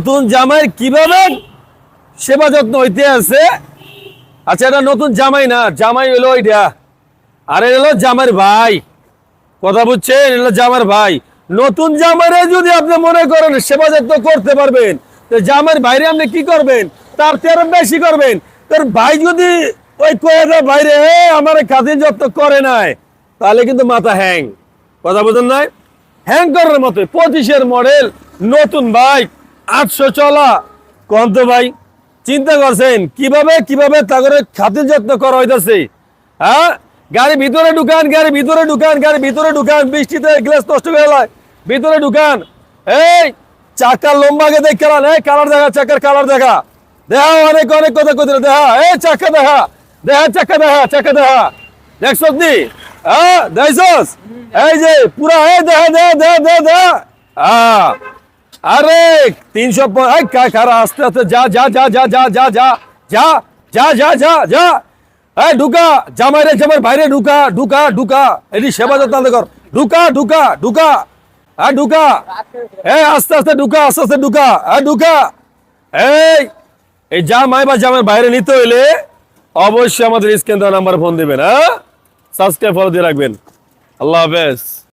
নতুন জামাই কিভাবে সেবা যত্ন হইতে আছে। আচ্ছা, এটা নতুন জামাই না, জামাই হলো ওইটা, আর হলো জামাইয়ের ভাই। কথা বুঝছেন? এটা জামাইয়ের ভাই। নতুন জামাইরে যদি আপনি মনে করেন সেবা যত্ন করতে পারবেন, তো জামাইয়ের বাইরে আপনি কি করবেন? তার তেরো বেশি করবেন। তোর ভাই যদি ওই কয়েকটা বাইরে আমার খাতির যত্ন করে নাই, তাহলে কিন্তু মাথা হ্যাং। কথা বুঝেন নাই? হ্যাং করার মতো 25-এর মডেল নতুন বাইক, 800 চলা। কন্ত ভাই চিন্তা করছেন কিভাবে কিভাবে তাদের খাতির যত্ন করা হইতেছে? হ্যাঁ, গাড়ি ভিতরে ঢুকান, গাড়ি ভিতরে ঢুকান, গাড়ি ভিতরে ঢুকান, বৃষ্টিতে গ্লাস নষ্ট করে যায়, ভিতরে ঢুকান। এই চাকার লম্বাকে দেখ কালার, এই কালার দেখা, চাকার কালার দেখা, দেখা অনেক অনেক কথা কথা দেখা, এই চাকা দেখা, দেখা চাকা দেখা, চাকা দেখা, দেখছ নি? হ্যাঁ দেখছস? এই যে পুরা দেখা দেখা দেখা দেখা দেখা। হ্যাঁ, আরে 300 খারা আস্তে আস্তে যা যা যা যা যা যা যা যা যা যা যা যা। এই ঢুকা জামাই রে, জামাই বাইরে ঢুকা ঢুকা ঢুকা, এটি সেবা যত্ন কর, ঢুকা ঢুকা ঢুকা, হ্যাঁ ঢুকা, এই আস্তে আস্তে ঢুকা, আস্তে আস্তে ঢুকা, হ্যাঁ ঢুকা। এই এই জামাই বা জামাই বাইরে নিতে হইলে অবশ্যই আমাদের স্ক্রিন দেওয়া নাম্বার ফোন দিবেন। হ্যাঁ, সাবস্ক্রাইব ফলো দিয়ে রাখবেন। আল্লাহ হাফেজ।